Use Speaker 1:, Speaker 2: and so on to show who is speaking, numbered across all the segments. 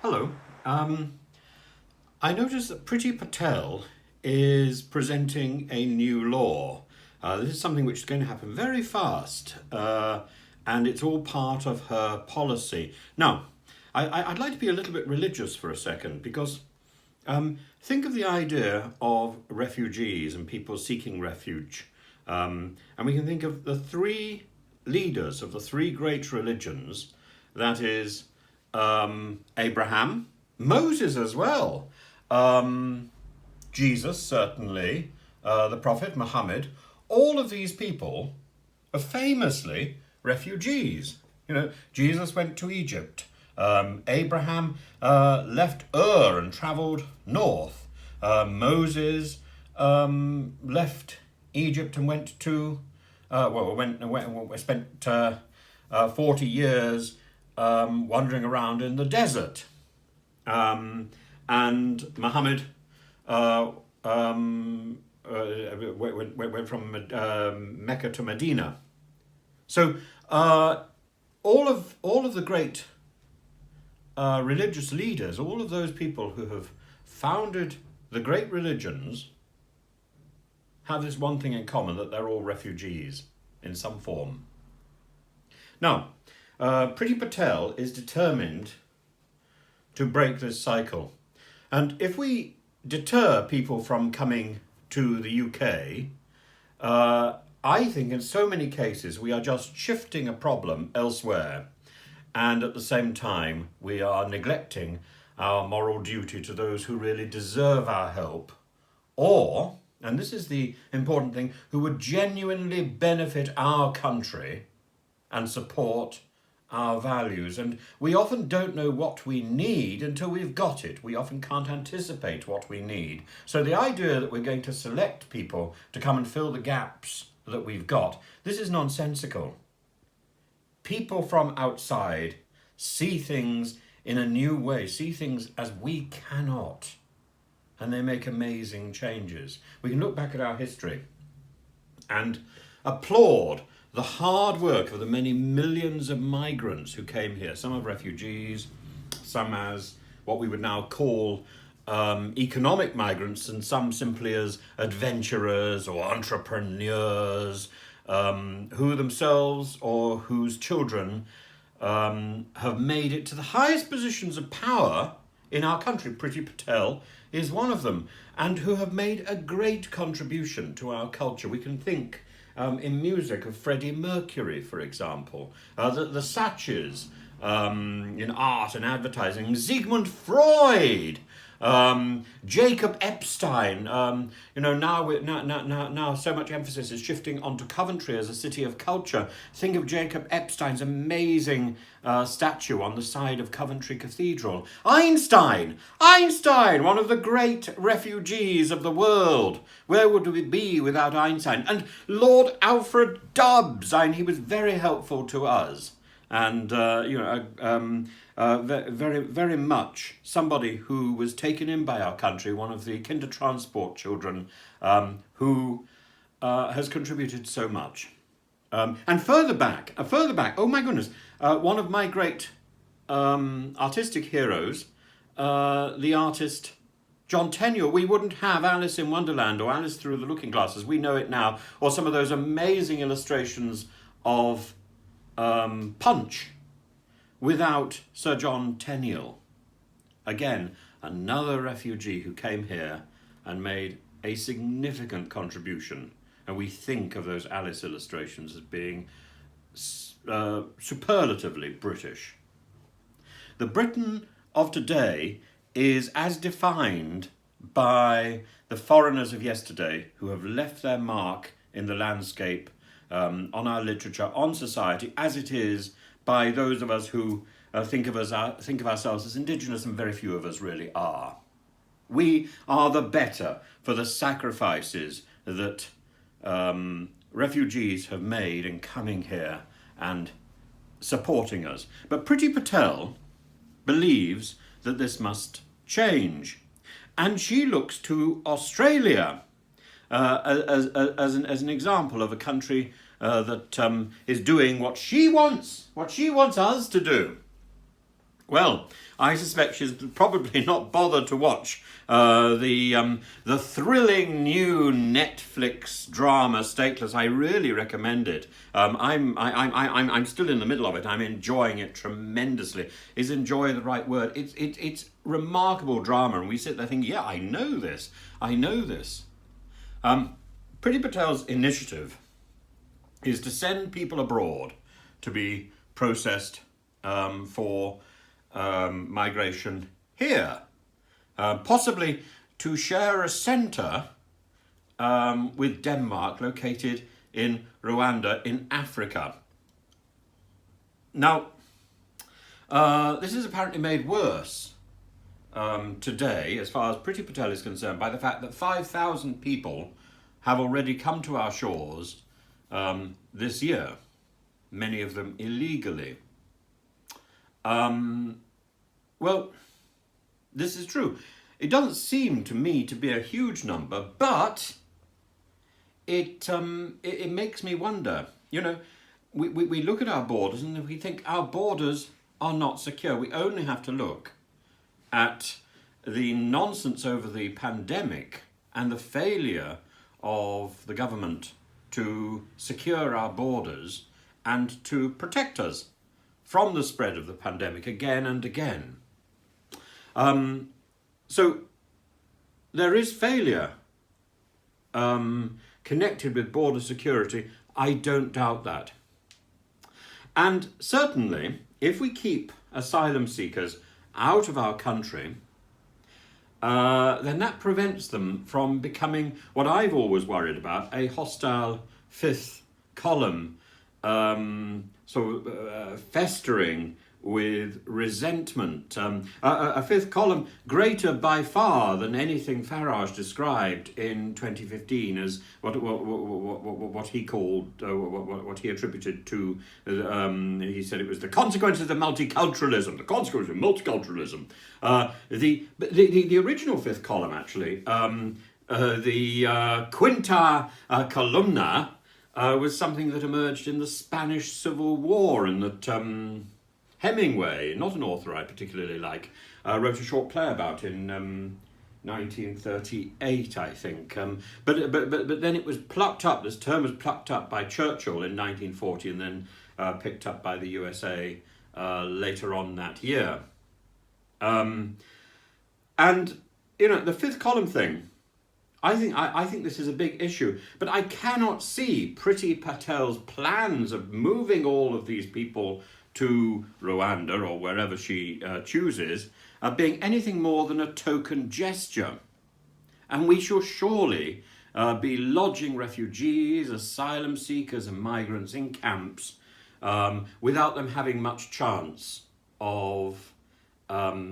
Speaker 1: Hello. I noticed that Priti Patel is presenting a new law. This is something which is going to happen very fast, and it's all part of her policy. Now, I'd like to be a little bit religious for a second because think of the idea of refugees and people seeking refuge. And we can think of the three leaders of the three great religions, that is, Abraham, Moses as well, Jesus certainly, the Prophet Muhammad. All of these people are famously refugees. You know, Jesus went to Egypt. Abraham left Ur and travelled north. Moses left Egypt and went to spent 40 years wandering around in the desert. And Muhammad went from Mecca to Medina. So all of the great religious leaders, all of those people who have founded the great religions, have this one thing in common, that they're all refugees in some form. Now, Priti Patel is determined to break this cycle. And if we deter people from coming to the UK, I think in so many cases we are just shifting a problem elsewhere. And at the same time, we are neglecting our moral duty to those who really deserve our help, or, and this is the important thing, who would genuinely benefit our country and support our values. And we often don't know what we need until we've got it. We often can't anticipate what we need. So the idea that we're going to select people to come and fill the gaps that we've got, this is nonsensical. People from outside see things in a new way, see things as we cannot, and they make amazing changes. We can look back at our history and applaud the hard work of the many millions of migrants who came here, some as refugees, some as what we would now call economic migrants, and some simply as adventurers or entrepreneurs, who themselves or whose children have made it to the highest positions of power in our country. Priti Patel is one of them, and who have made a great contribution to our culture. We can think in music of Freddie Mercury, for example, the Satchers, in art and advertising, Sigmund Freud, Jacob Epstein. Now so much emphasis is shifting onto Coventry as a city of culture. Think of Jacob Epstein's amazing statue on the side of Coventry Cathedral. Einstein, one of the great refugees of the world. Where would we be without Einstein? And Lord Alfred Dobbs. He was very helpful to us. And very, very much somebody who was taken in by our country, one of the kinder transport children, who has contributed so much. And further back, oh my goodness, one of my great artistic heroes, the artist John Tenniel. We wouldn't have Alice in Wonderland or Alice Through the Looking Glass as we know it now, or some of those amazing illustrations of Punch, without Sir John Tenniel. Again, another refugee who came here and made a significant contribution. And we think of those Alice illustrations as being superlatively British. The Britain of today is as defined by the foreigners of yesterday who have left their mark in the landscape, on our literature, on society, as it is by those of us who think of ourselves as indigenous, and very few of us really are. We are the better for the sacrifices that refugees have made in coming here and supporting us. But Priti Patel believes that this must change, and she looks to Australia as an example of a country that is doing what she wants us to do. Well, I suspect she's probably not bothered to watch the thrilling new Netflix drama Stateless. I really recommend it. I'm still in the middle of it. I'm enjoying it tremendously. Is enjoy the right word? It's remarkable drama, and we sit there thinking, yeah, I know this. I know this. Priti Patel's initiative is to send people abroad to be processed for migration here, possibly to share a centre with Denmark located in Rwanda in Africa. Now, this is apparently made worse today, as far as Priti Patel is concerned, by the fact that 5,000 people have already come to our shores this year, many of them illegally. Well, this is true. It doesn't seem to me to be a huge number, but it makes me wonder. You know, we look at our borders and we think our borders are not secure. We only have to look at the nonsense over the pandemic and the failure of the government to secure our borders and to protect us from the spread of the pandemic again and again. So there is failure connected with border security. I don't doubt that. And certainly, if we keep asylum seekers out of our country, then that prevents them from becoming what I've always worried about, a hostile fifth column, festering with resentment. A fifth column greater by far than anything Farage described in 2015 as what he called, what he attributed to, he said it was the consequences of multiculturalism, the original fifth column, actually, the quinta columna, was something that emerged in the Spanish Civil War, and that Hemingway, not an author I particularly like, wrote a short play about in 1938, I think. But then it was plucked up. This term was plucked up by Churchill in 1940, and then picked up by the USA later on that year. And you know, the fifth column thing, I think this is a big issue, but I cannot see Priti Patel's plans of moving all of these people to Rwanda or wherever she chooses being anything more than a token gesture. And we shall surely be lodging refugees, asylum seekers and migrants in camps without them having much chance of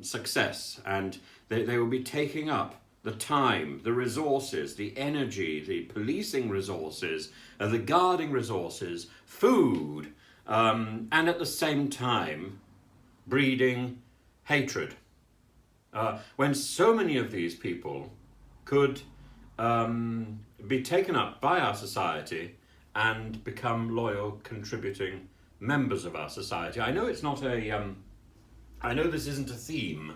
Speaker 1: success. And they will be taking up the time, the resources, the energy, the policing resources, the guarding resources, food, and at the same time breeding hatred. When so many of these people could be taken up by our society and become loyal, contributing members of our society. I know it's not I know this isn't a theme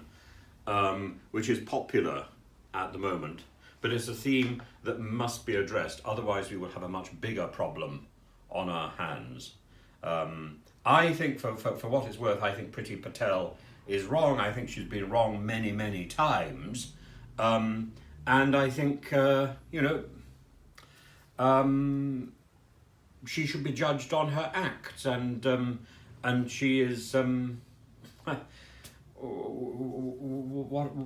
Speaker 1: which is popular at the moment, but it's a theme that must be addressed. Otherwise, we will have a much bigger problem on our hands. I think, for what it's worth, I think Priti Patel is wrong. I think she's been wrong many, many times. And I think, she should be judged on her acts. And she is...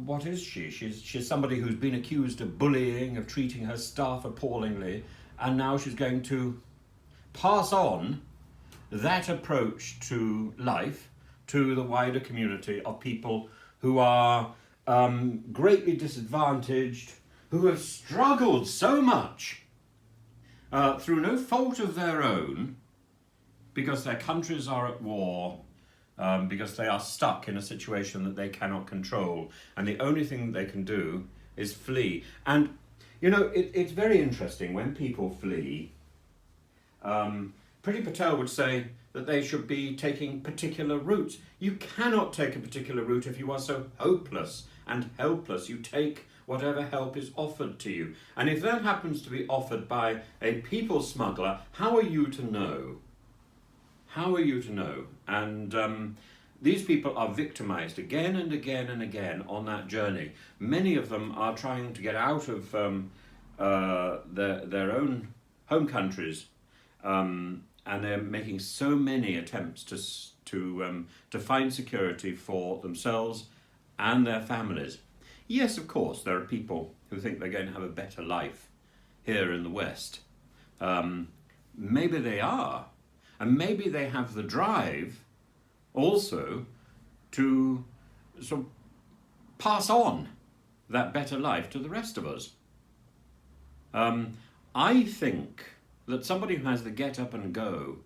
Speaker 1: what is she? She's somebody who's been accused of bullying, of treating her staff appallingly, and now she's going to pass on that approach to life to the wider community of people who are greatly disadvantaged, who have struggled so much through no fault of their own, because their countries are at war, because they are stuck in a situation that they cannot control, and the only thing they can do is flee. And you know, it's very interesting when people flee. Priti Patel would say, that they should be taking particular routes. You cannot take a particular route if you are so hopeless and helpless. You take whatever help is offered to you. And if that happens to be offered by a people smuggler, how are you to know? How are you to know? And these people are victimized again and again and again on that journey. Many of them are trying to get out of their own home countries, and they're making so many attempts to find security for themselves and their families. Yes, of course, there are people who think they're going to have a better life here in the West. Maybe they are, and maybe they have the drive also to sort of pass on that better life to the rest of us. I think that somebody who has the get up and go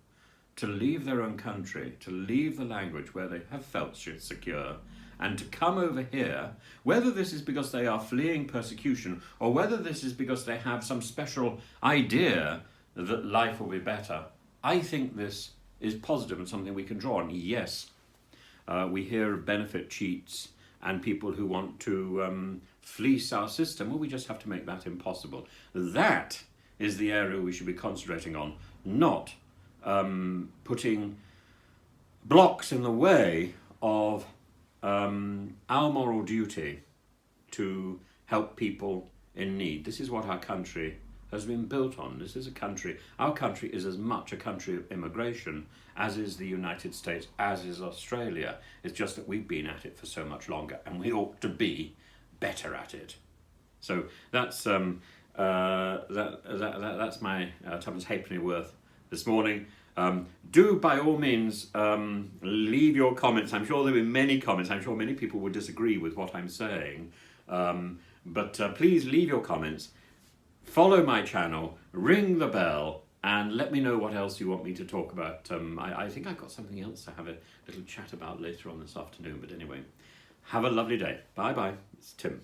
Speaker 1: to leave their own country, to leave the language where they have felt secure, and to come over here, whether this is because they are fleeing persecution or whether this is because they have some special idea that life will be better, I think this is positive and something we can draw on. Yes, we hear of benefit cheats and people who want to fleece our system. Well, we just have to make that impossible. That is the area we should be concentrating on, not putting blocks in the way of our moral duty to help people in need. This is what our country has been built on. This is our country is as much a country of immigration as is the United States, as is Australia. It's just that we've been at it for so much longer, and we ought to be better at it. So that's that's my tuppence halfpenny worth this morning. Do by all means leave your comments. I'm sure there will be many comments. I'm sure many people would disagree with what I'm saying, but please leave your comments. Follow my channel, ring the bell, and let me know what else you want me to talk about. I think I've got something else to have a little chat about later on this afternoon, but anyway, have a lovely day. Bye bye. It's Tim.